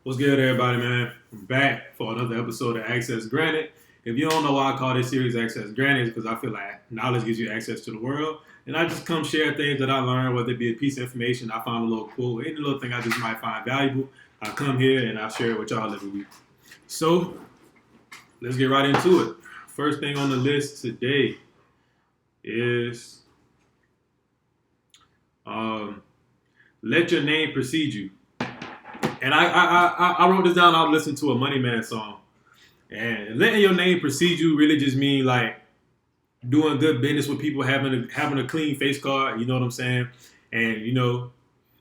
What's good, everybody, man? I'm back for another episode of Access Granted. If you don't know why I call this series Access Granted, it's because I feel like knowledge gives you access to the world. And I just come share things that I learned, whether it be a piece of information I found a little cool, any little thing I just might find valuable. I come here and I share it with y'all every week. So, let's get right into it. First thing on the list today is let your name precede you. And I wrote this down. I listened to a Money Man song, and letting your name precede you really just mean like doing good business with people, having a clean face card. You know what I'm saying? And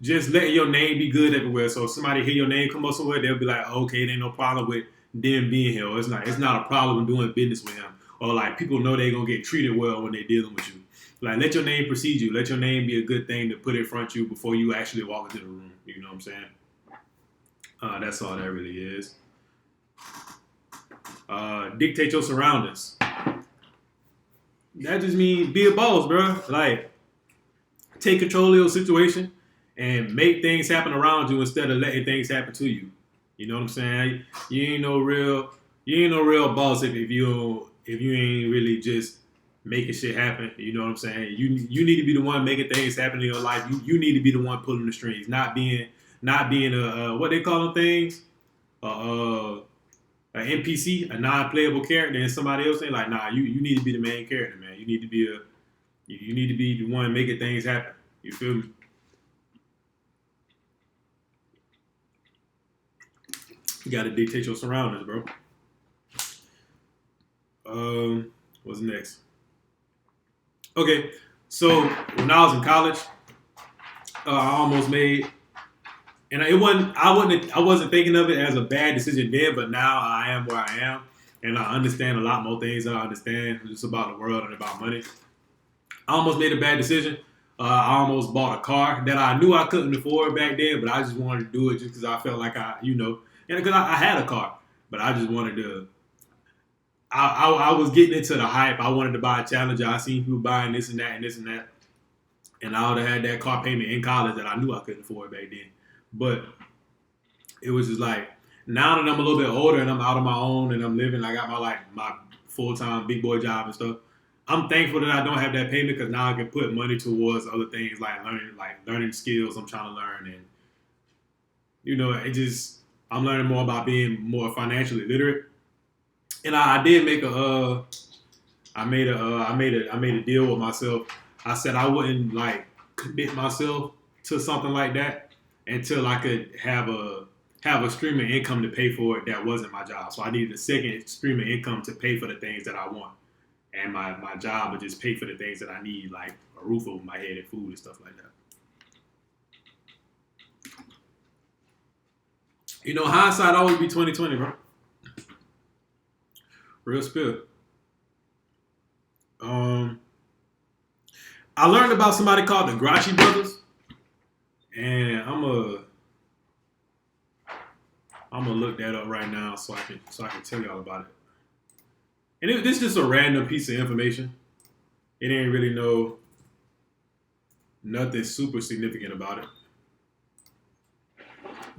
just letting your name be good everywhere. So if somebody hear your name come up somewhere, they'll be like, okay, there ain't no problem with them being here. Or it's not a problem doing business with him. Or like people know they're gonna get treated well when they're dealing with you. Like let your name precede you. Let your name be a good thing to put in front of you before you actually walk into the room. You know what I'm saying? That's all that really is. Dictate your surroundings. That just means be a boss, bro. Like, take control of your situation and make things happen around you instead of letting things happen to you. You know what I'm saying? You ain't no real boss if you ain't really just making shit happen. You know what I'm saying? You need to be the one making things happen in your life. You need to be the one pulling the strings, not being a what they call them things, an NPC, a non-playable character, and somebody else ain't like, nah, you need to be the main character, man. You need to be the one making things happen. You feel me? You gotta dictate your surroundings, bro. What's next? Okay, so when I was in college, I almost made. And I wasn't thinking of it as a bad decision then, but now I am where I am, and I understand a lot more things that I understand just about the world and about money. I almost made a bad decision. I almost bought a car that I knew I couldn't afford back then, but I just wanted to do it just because I felt like and because I had a car, but I just wanted to. I was getting into the hype. I wanted to buy a Challenger. I seen people buying this and that and this and that, and I would have had that car payment in college that I knew I couldn't afford back then. But it was just like now that I'm a little bit older and I'm out on my own and I'm living, I got my full-time big boy job and stuff. I'm thankful that I don't have that payment because now I can put money towards other things like learning skills I'm trying to learn, and I'm learning more about being more financially literate. And I did make I made a deal with myself. I said I wouldn't like commit myself to something like that until I could have a stream of income to pay for it that wasn't my job. So I needed a second stream of income to pay for the things that I want. And my job would just pay for the things that I need, like a roof over my head and food and stuff like that. Hindsight always be 2020, bro. Real spill. I learned about somebody called the Gracchi brothers. And I'm gonna look that up right now so I can tell y'all about it. And this is just a random piece of information. It ain't really nothing super significant about it.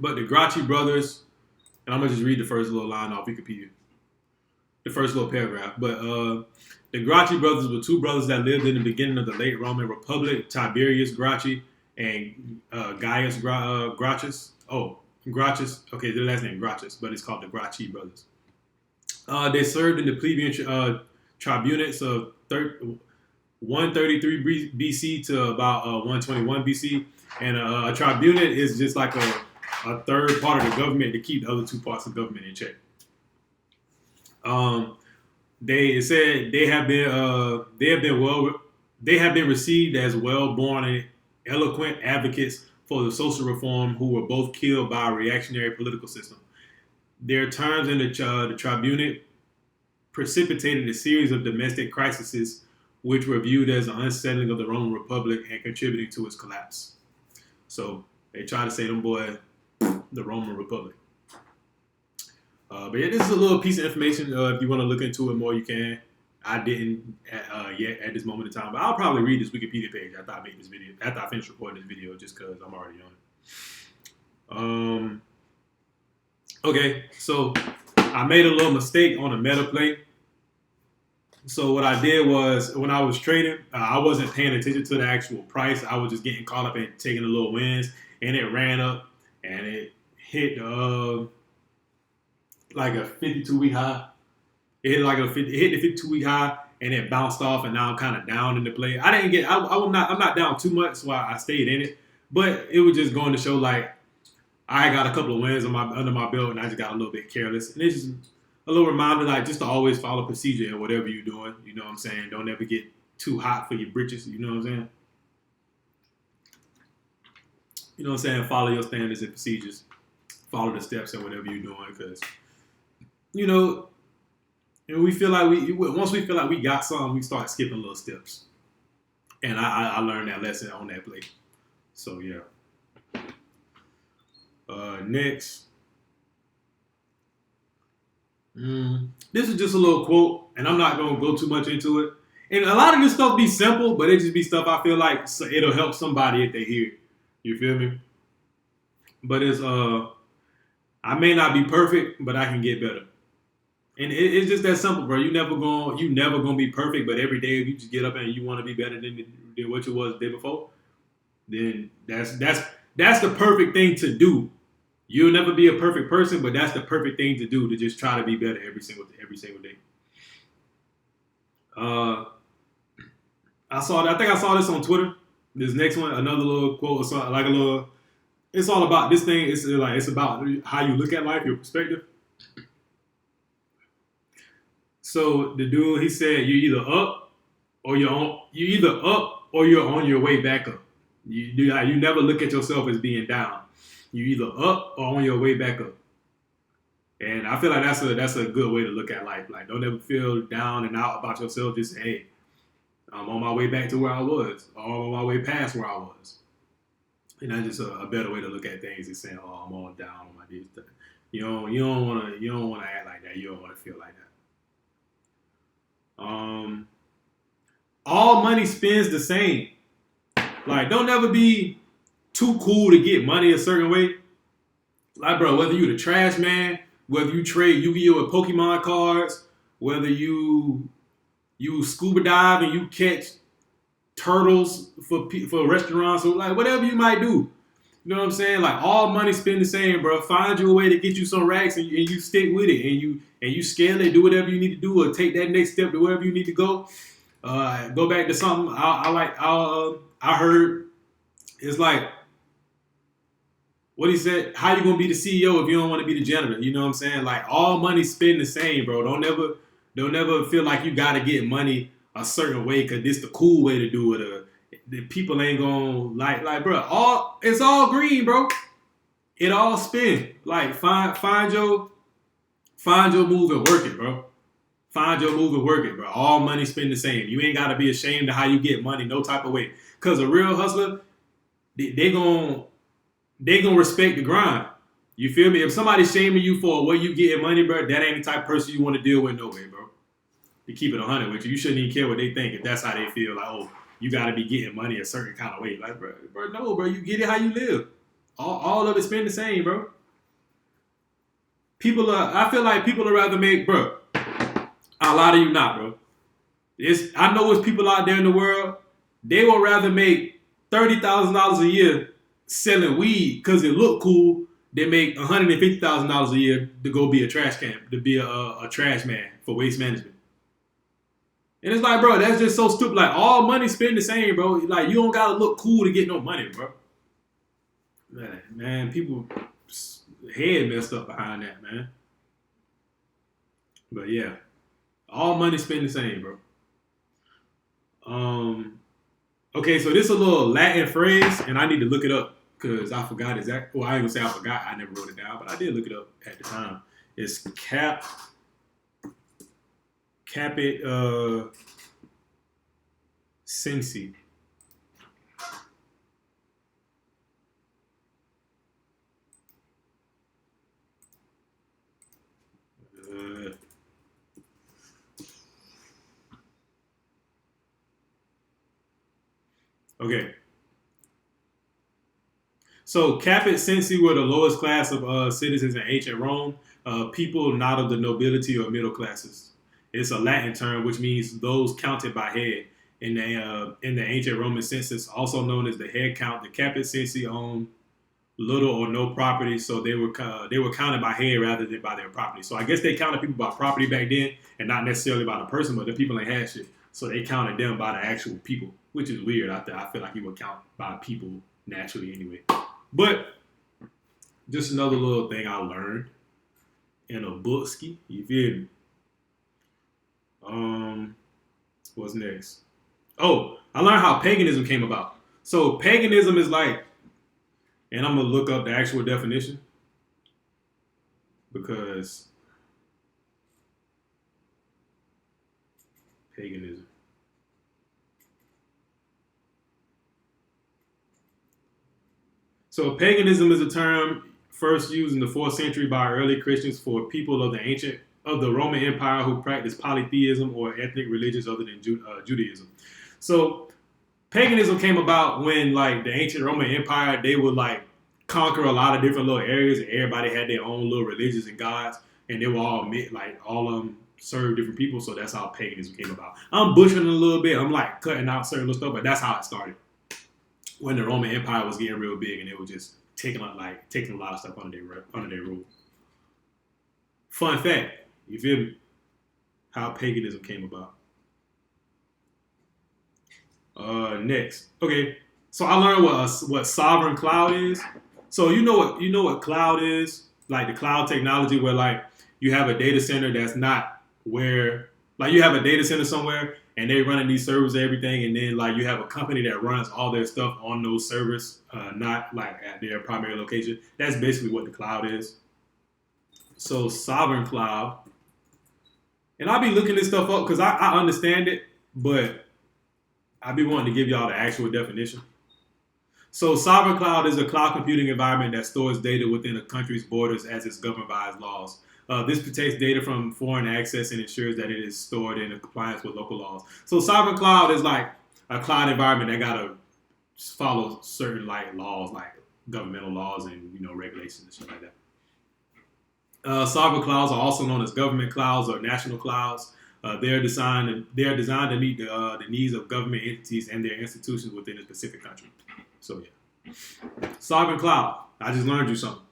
But the Gracchi brothers, and I'm gonna just read the first little line off Wikipedia, the first little paragraph. But the Gracchi brothers were two brothers that lived in the beginning of the late Roman Republic. Tiberius Gracchi and Gaius Gracchus. Oh, Gracchus. Okay, their last name Gracchus, but it's called the Gracchi brothers. They served in the plebeian tribunates of 133 BC to about 121 BC. And a tribunate is just like a third part of the government to keep the other two parts of government in check. They said they have been received as well-born and eloquent advocates for the social reform who were both killed by a reactionary political system. Their terms in the tribunate precipitated a series of domestic crises which were viewed as an unsettling of the Roman Republic and contributing to its collapse. So they try to say them boy the Roman Republic. But yeah, this is a little piece of information. If you want to look into it more, you can. I didn't yet at this moment in time, but I'll probably read this Wikipedia page after I make this video, after I finish recording this video, just because I'm already on it. Okay, so I made a little mistake on a meta play. So what I did was when I was trading, I wasn't paying attention to the actual price. I was just getting caught up in taking the little wins, and it ran up and it hit like a 52-week high. It hit like it hit the 52-week high, and it bounced off, and now I'm kind of down in the play. I didn't get, I'm not down too much, so I stayed in it. But it was just going to show like I got a couple of wins under my belt, and I just got a little bit careless. And it's just a little reminder, like just to always follow procedure in whatever you're doing. You know what I'm saying? Don't ever get too hot for your britches. You know what I'm saying? You know what I'm saying? Follow your standards and procedures. Follow the steps in whatever you're doing, because you know, and we feel like once we feel like we got something, we start skipping little steps. And I learned that lesson on that play. So yeah. Next. This is just a little quote, and I'm not gonna go too much into it. And a lot of this stuff be simple, but it just be stuff I feel like it'll help somebody if they hear it. You feel me? But it's I may not be perfect, but I can get better. And it's just that simple, bro. You never gonna be perfect, but every day if you just get up and you want to be better than what you was the day before, then that's the perfect thing to do. You'll never be a perfect person, but that's the perfect thing to do, to just try to be better every single day. Uh, I think I saw this on Twitter. This next one, another little quote or something, like a little. It's all about this thing. It's about how you look at life, your perspective. So the dude, he said, you're either up or you're on your way back up. You never look at yourself as being down. You either up or on your way back up. And I feel like that's a good way to look at life. Like, don't ever feel down and out about yourself. Just say, hey, I'm on my way back to where I was, or I'm on my way past where I was. And that's just a better way to look at things, is saying, oh, I'm all down on my days. You don't wanna act like that. You don't wanna feel like that. All money spends the same. Like, don't ever be too cool to get money a certain way. Like, bro, whether you the trash man, whether you trade Yu-Gi-Oh! And Pokemon cards, whether you scuba dive and you catch turtles for restaurants, or like whatever you might do. You know what I'm saying? Like, all money spend the same, bro. Find you a way to get you some racks, and you stick with it, and you scale it, do whatever you need to do, or take that next step to wherever you need to go. Go back to something I heard. It's like, what he said, how you gonna be the CEO if you don't want to be the janitor? You know what I'm saying? Like, all money spend the same, bro. Don't ever feel like you gotta get money a certain way because this the cool way to do it. The people ain't gonna like, bro. It's all green, bro. It all spin. Like, find your move and work it, bro. Find your move and work it, bro. All money spend the same. You ain't gotta be ashamed of how you get money, no type of way. Cause a real hustler, they gonna respect the grind. You feel me? If somebody's shaming you for where you getting money, bro, that ain't the type of person you want to deal with, no way, bro. To keep it 100 with you, you shouldn't even care what they think if that's how they feel. Like, oh, you got to be getting money a certain kind of way. Like, bro, no, bro, you get it how you live. All of it spend the same, bro. I feel like people would rather make, bro. A lot of you not, bro. I know it's people out there in the world. They would rather make $30,000 a year selling weed because it look cool. They make $150,000 a year to go be a trash can, to be a trash man for waste management. And it's like, bro, that's just so stupid. Like, all money spend the same, bro. Like, you don't gotta look cool to get no money, bro. Man, people head messed up behind that, man. But yeah, all money spend the same, bro. Okay, so this is a little Latin phrase, and I need to look it up because I forgot exactly. Well, I ain't gonna say I forgot. I never wrote it down, but I did look it up at the time. It's capit sensi. Okay. So caput sensi were the lowest class of citizens in ancient Rome, people not of the nobility or middle classes. It's a Latin term which means those counted by head. In the ancient Roman census, also known as the head count, the caput sensi owned little or no property, so they were counted by head rather than by their property. So I guess they counted people by property back then, and not necessarily by the person, but the people ain't had shit. So they counted them by the actual people, which is weird. I feel like you would count by people naturally anyway. But just another little thing I learned in a bookski. You feel me? What's next? Oh, I learned how paganism came about. So paganism is like, and I'm gonna look up the actual definition because paganism. So paganism is a term first used in the 4th century by early Christians for people of the Roman Empire who practiced polytheism or ethnic religions other than Judaism. So paganism came about when like the ancient Roman Empire, they would like conquer a lot of different little areas, and everybody had their own little religions and gods, and they were all of them served different people. So that's how paganism came about. I'm butchering a little bit. I'm like cutting out certain little stuff, but that's how it started. When the Roman Empire was getting real big, and they were just taking a lot of stuff under their rule. Fun fact, you feel me? How paganism came about. Next, okay. So I learned what sovereign cloud is. So you know what cloud is, like the cloud technology where like you have a data center that's not where, like you have a data center somewhere and they running these servers and everything, and then like you have a company that runs all their stuff on those servers, not like at their primary location. That's basically what the cloud is. So sovereign cloud, and I'll be looking this stuff up because I understand it, but I be wanting to give y'all the actual definition. So sovereign cloud is a cloud computing environment that stores data within a country's borders as it's governed by its laws. This protects data from foreign access and ensures that it is stored in compliance with local laws. So sovereign cloud is like a cloud environment that gotta follow certain like laws, like governmental laws and regulations and shit like that. Sovereign clouds are also known as government clouds or national clouds. They are designed to meet the needs of government entities and their institutions within a specific country. So yeah, sovereign cloud. I just learned you something.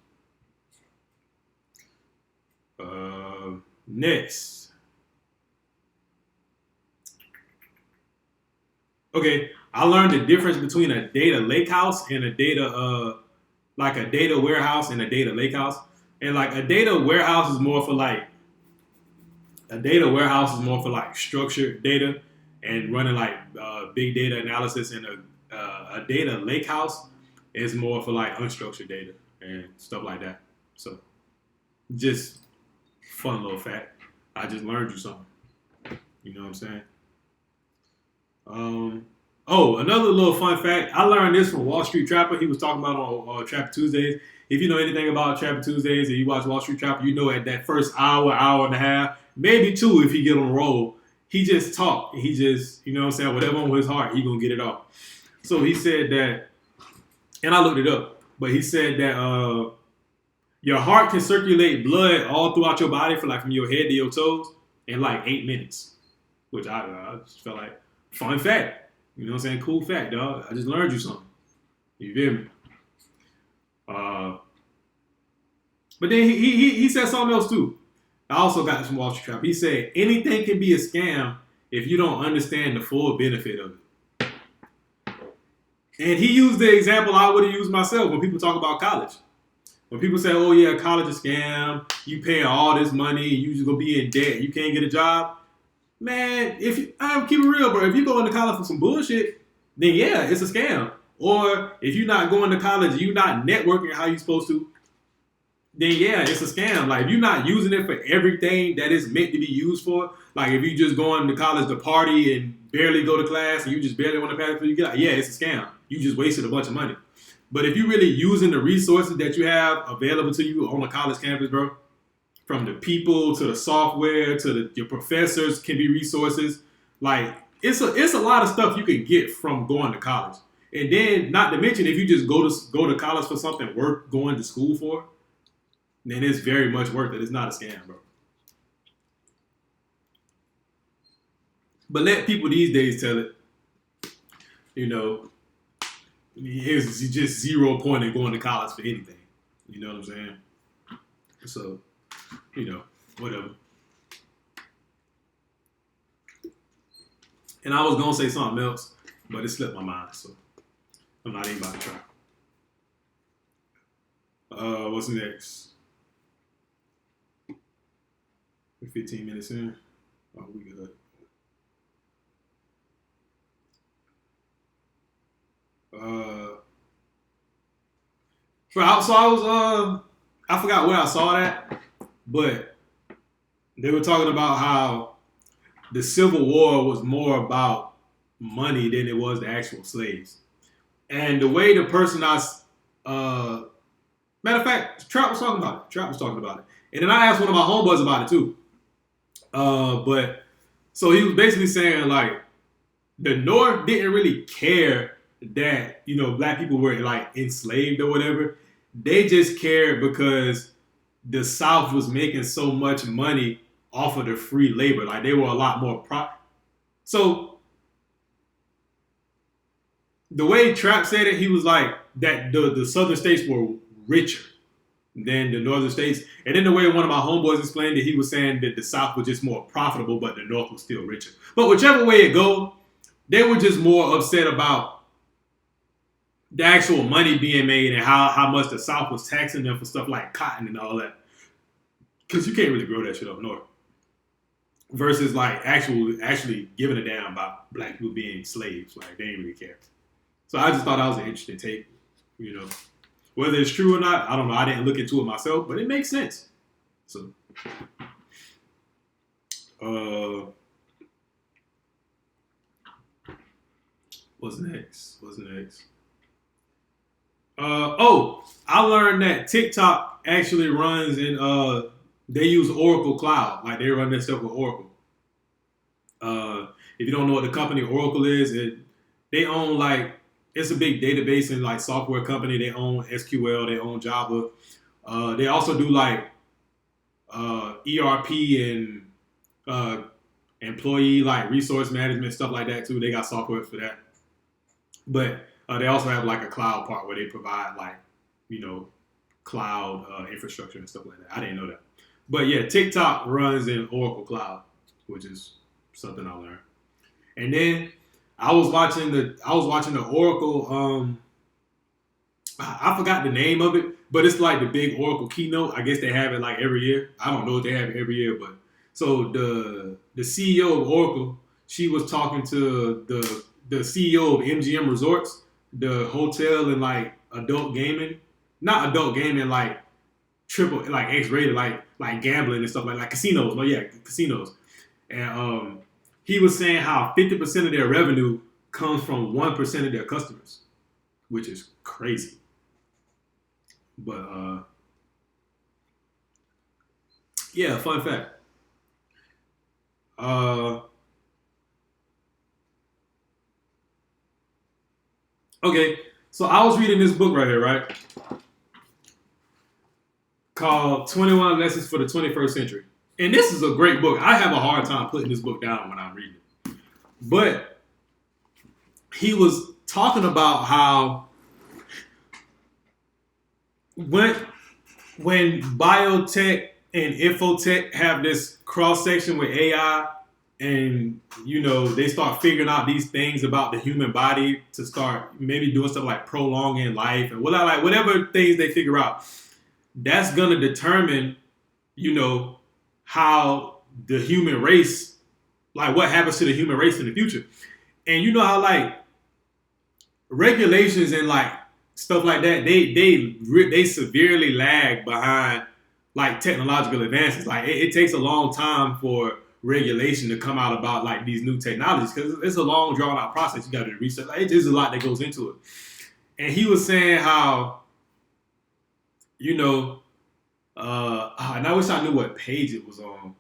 Next. Okay, I learned the difference between a data lakehouse and a data warehouse and a data lakehouse. And like a data warehouse is more for like structured data and running like big data analysis, and a data lakehouse is more for like unstructured data and stuff like that. So just fun little fact. I just learned you something. You know what I'm saying? Another little fun fact. I learned this from Wall Street Trapper. He was talking about on Trapper Tuesdays. If you know anything about Trapper Tuesdays and you watch Wall Street Trapper, you know at that first hour and a half, maybe 2 if he get on a roll, he just talk. He just, you know what I'm saying, whatever on his heart, he gonna get it off. So he said that, and I looked it up, but he said that your heart can circulate blood all throughout your body from your head to your toes in like 8 minutes, which I just felt like fun fact. You know what I'm saying? Cool fact, dog. I just learned you something. You feel me? But then he said something else too. I also got this from Wall Street Trap. He said anything can be a scam if you don't understand the full benefit of it. And he used the example I would have used myself when people talk about college. When people say, oh yeah, college is a scam, you paying all this money, you just gonna be in debt, you can't get a job. Man, I'm keep it real, bro. If you go into college for some bullshit, then yeah, it's a scam. Or if you're not going to college, you're not networking how you're supposed to, then yeah, it's a scam. Like if you're not using it for everything that it's meant to be used for, like if you just going to college to party and barely go to class and you just barely want to pass before you get out, yeah, it's a scam. You just wasted a bunch of money. But if you're really using the resources that you have available to you on a college campus, bro, from the people to the software to your professors can be resources. Like it's a lot of stuff you can get from going to college. And then, not to mention, if you just go to college for something worth going to school for, then it's very much worth it. It's not a scam, bro. But let people these days tell it. You know, it's just 0 point in going to college for anything. You know what I'm saying? So, whatever. And I was gonna say something else, but it slipped my mind, so I'm not even about to try. What's next? We're 15 minutes in. Oh, we good. So I was I forgot where I saw that, but they were talking about how the Civil War was more about money than it was the actual slaves. And the way the person matter of fact, Trap was talking about it. Trap was talking about it. And then I asked one of my homeboys about it too. But so he was basically saying like the North didn't really care that, black people were like enslaved or whatever. They just cared because the South was making so much money off of the free labor. Like they were a lot more So the way Trap said it, he was like that the southern states were richer than the northern states. And then the way one of my homeboys explained it, he was saying that the South was just more profitable, but the North was still richer. But whichever way it goes, they were just more upset about the actual money being made and how much the South was taxing them for stuff like cotton and all that. Because you can't really grow that shit up north. Versus like actually giving a damn about black people being slaves. Like they didn't really care. So I just thought that was an interesting take. Whether it's true or not, I don't know. I didn't look into it myself, but it makes sense. So, what's next? I learned that TikTok actually runs in they use Oracle Cloud. Like they run their stuff with Oracle. If you don't know what the company Oracle is, they own like it's a big database and like software company. They own SQL, they own Java. They also do like ERP and employee like resource management stuff like that too. They got software for that. But they also have like a cloud part where they provide like cloud infrastructure and stuff like that. I didn't know that. But yeah, TikTok runs in Oracle Cloud, which is something I learned. And then I was watching the Oracle. I forgot the name of it, but it's like the big Oracle keynote. I guess they have it like every year. I don't know if they have it every year, but so the CEO of Oracle, she was talking to the CEO of MGM Resorts, the hotel and like adult gaming, not adult gaming like triple like X-rated like gambling and stuff like casinos. No, yeah, casinos. And he was saying how 50% of their revenue comes from 1% of their customers, which is crazy. But yeah, fun fact. Okay, so I was reading this book right here, right? Called 21 Lessons for the 21st Century. And this is a great book. I have a hard time putting this book down when I'm reading it. But he was talking about how when biotech and infotech have this cross section with AI and they start figuring out these things about the human body to start maybe doing stuff like prolonging life and whatever things they figure out, that's gonna determine how the human race, like what happens to the human race in the future. And you know how like regulations and like stuff like that, they severely lag behind like technological advances. Like it takes a long time for regulation to come out about like these new technologies because it's a long drawn out process. You got to do research. Like, there's a lot that goes into it. And he was saying how, and I wish I knew what page it was on.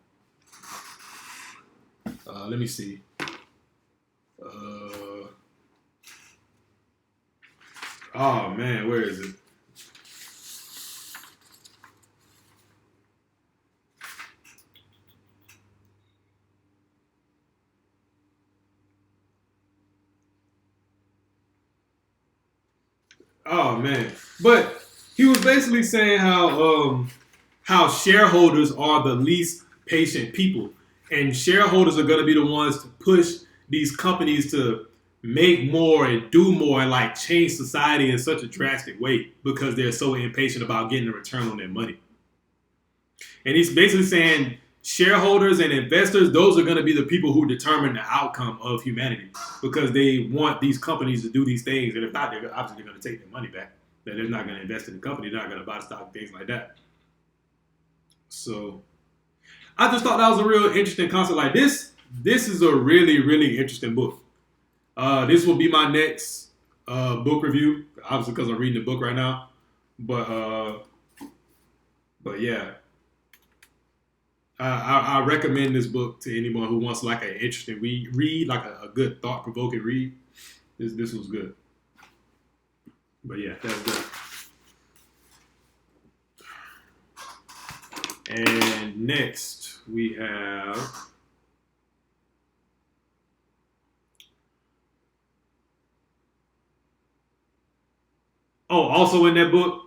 Let me see. Oh man, where is it? Oh man, but he was basically saying how shareholders are the least patient people, and shareholders are going to be the ones to push these companies to make more and do more and like change society in such a drastic way because they're so impatient about getting a return on their money. And he's basically saying shareholders and investors, those are going to be the people who determine the outcome of humanity because they want these companies to do these things. And if not, they're obviously going to take their money back. That they're not going to invest in the company. They're not going to buy stock, things like that. So I just thought that was a real interesting concept. Like this is a really, really interesting book. This will be my next book review, obviously because I'm reading the book right now. But yeah, I recommend this book to anyone who wants like an interesting read like a good thought provoking read. This was good. But yeah, that's good. And next we have also in that book,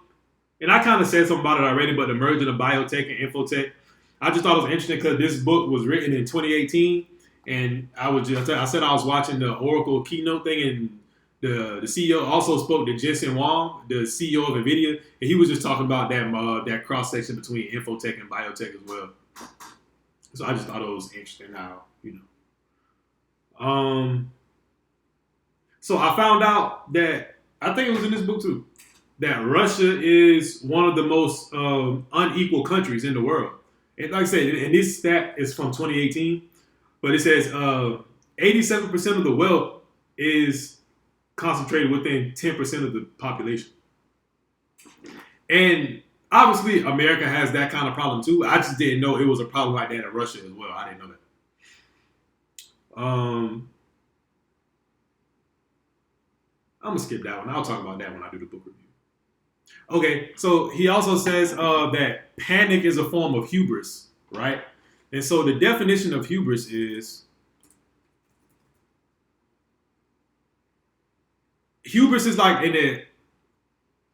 and I kind of said something about it already, but the merging of biotech and infotech, I just thought it was interesting because this book was written in 2018, and I said I was watching the Oracle keynote thing, and the CEO also spoke to Jensen Huang, the CEO of Nvidia, and he was just talking about that cross section between infotech and biotech as well. So I just thought it was interesting how So I found out that I think it was in this book too that Russia is one of the most unequal countries in the world. And like I said, and this stat is from 2018, but it says 87% of the wealth is concentrated within 10% of the population. And obviously, America has that kind of problem too. I just didn't know it was a problem like that in Russia as well. I didn't know that. I'm gonna skip that one. I'll talk about that when I do the book review. Okay, so he also says that panic is a form of hubris, right? And so the definition of hubris is like in a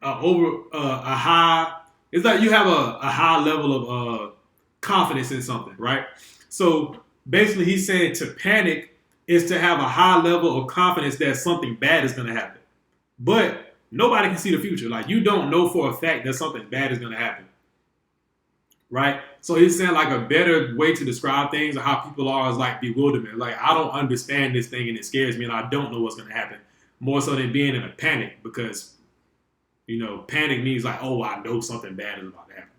high. It's like you have a high level of confidence in something, right? So basically, he's saying to panic is to have a high level of confidence that something bad is going to happen, but nobody can see the future. Like you don't know for a fact that something bad is going to happen, right? So he's saying like a better way to describe things or how people are is like bewilderment. Like I don't understand this thing and it scares me and I don't know what's going to happen. More so than being in a panic because, panic means like, oh, I know something bad is about to happen.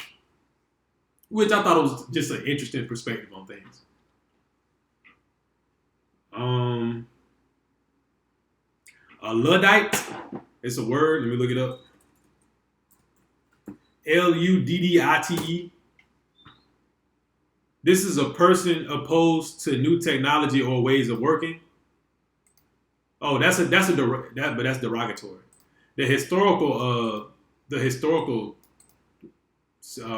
Which I thought was just an interesting perspective on things. A Luddite, it's a word. Let me look it up. Luddite. This is a person opposed to new technology or ways of working. Oh, that's derogatory. The historical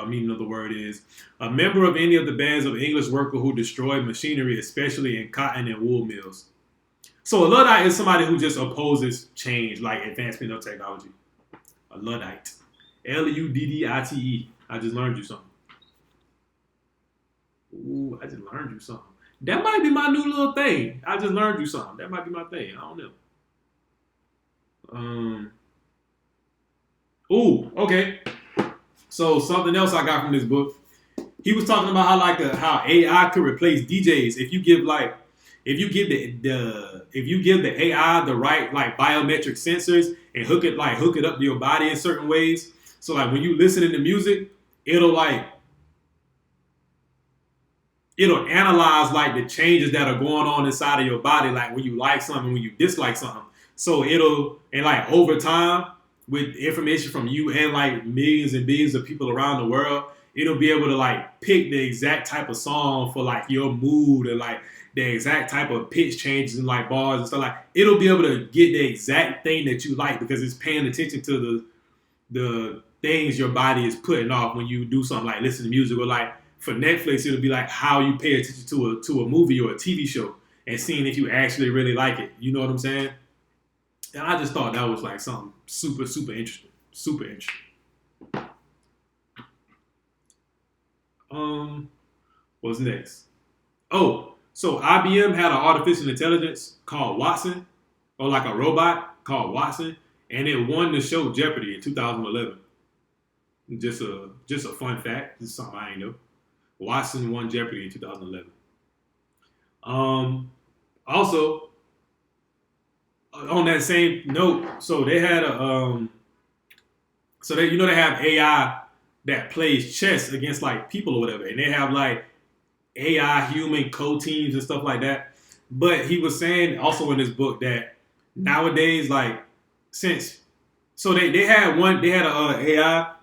meaning of the word is a member of any of the bands of English workers who destroy machinery, especially in cotton and wool mills. So a Luddite is somebody who just opposes change, like advancement of technology. A Luddite. Luddite. I just learned you something. Ooh, I just learned you something. That might be my new little thing. I just learned you something. That might be my thing. I don't know. Okay. So something else I got from this book. He was talking about how AI could replace DJs if you give the AI the right like biometric sensors and hook it up to your body in certain ways. So like when you listen to music, it'll analyze like the changes that are going on inside of your body, like when you like something, when you dislike something. So over time with information from you and like millions and billions of people around the world, it'll be able to like pick the exact type of song for like your mood and like the exact type of pitch changes and like bars and stuff. Like it'll be able to get the exact thing that you like because it's paying attention to the things your body is putting off when you do something like listen to music. Or like for Netflix, it'll be like how you pay attention to a movie or a TV show and seeing if you actually really like it. You know what I'm saying? And I just thought that was like something super, super interesting. Super interesting. What's next? Oh, so IBM had an artificial intelligence called Watson, or like a robot called Watson, and it won the show Jeopardy in 2011. Just a fun fact. This is something I ain't know. Watson won Jeopardy in 2011. Also, on that same note, so they had they have AI that plays chess against like people or whatever, and they have like AI human co-teams and stuff like that. But he was saying also in this book that nowadays, like since they had a AI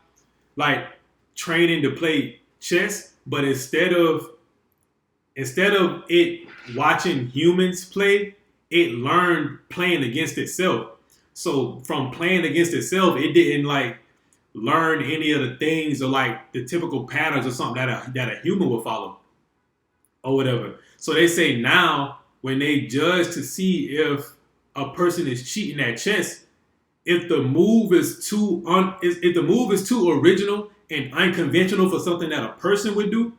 like training to play chess, but instead of it watching humans play, it learned playing against itself. So from playing against itself, it didn't like learn any of the things or like the typical patterns or something that a human would follow or whatever. So they say now when they judge to see if a person is cheating at chess, if the move is too original and unconventional for something that a person would do,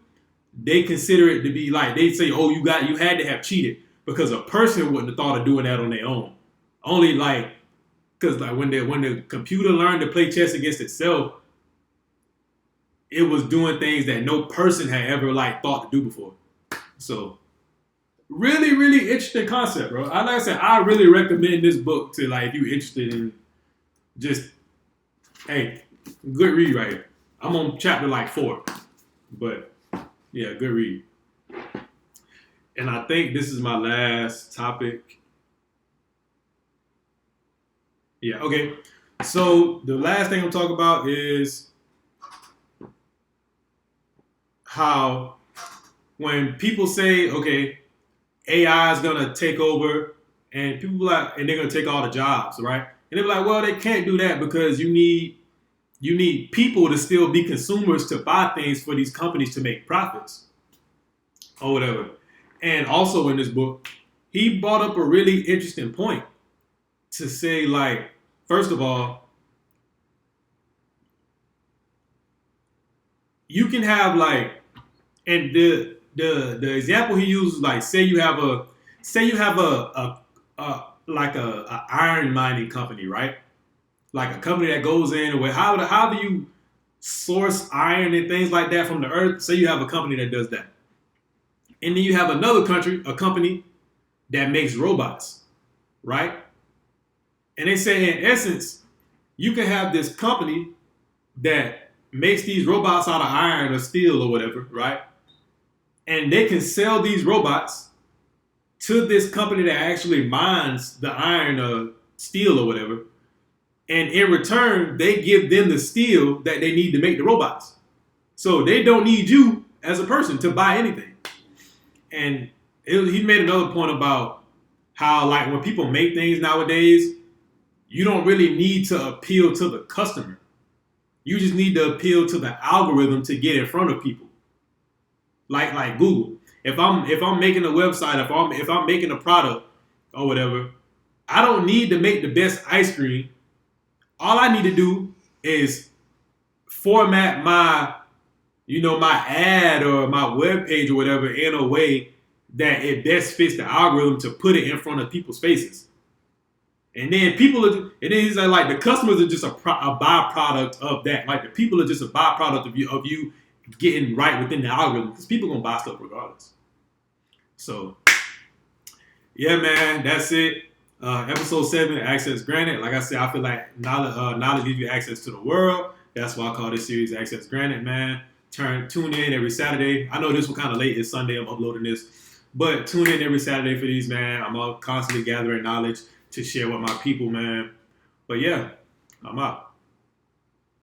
they consider it to be like they say, oh, you had to have cheated because a person wouldn't have thought of doing that on their own. Only like because like when the computer learned to play chess against itself, it was doing things that no person had ever like thought to do before. So really, really interesting concept, bro. Like I said, I really recommend this book to like if you're interested in just hey, good read right here. I'm on chapter like 4, but yeah, good read. And I think this is my last topic. Yeah, okay. So the last thing I'm talking about is how when people say, okay, AI is gonna take over and people like and they're gonna take all the jobs, right? And they're like, well, they can't do that because you need people to still be consumers to buy things for these companies to make profits or whatever. And also in this book, he brought up a really interesting point to say, like, first of all, you can have like, and the example he uses, like, say you have a iron mining company, right? Like a company that goes in where how do you source iron and things like that from the earth? Say you have a company that does that. And then you have a company that makes robots, right? And they say, in essence, you can have this company that makes these robots out of iron or steel or whatever, right? And they can sell these robots to this company that actually mines the iron or steel or whatever. And in return, they give them the steel that they need to make the robots. So they don't need you as a person to buy anything. And he made another point about how, like, when people make things nowadays, you don't really need to appeal to the customer. You just need to appeal to the algorithm to get in front of people. Like Google. If I'm making a website, if I'm making a product or whatever, I don't need to make the best ice cream. All I need to do is format my ad or my web page or whatever in a way that it best fits the algorithm to put it in front of people's faces. And then he's like the customers are just a byproduct of that. Like the people are just a byproduct of you getting right within the algorithm because people gonna buy stuff regardless. So yeah, man, that's it. Episode 7, access granted. Like I said, I feel like knowledge gives you access to the world. That's why I call this series Access Granted, man. Tune in every Saturday. I know this was kind of late. It's Sunday. I'm uploading this. But tune in every Saturday for these, man. I'm constantly gathering knowledge to share with my people, man. But yeah, I'm out.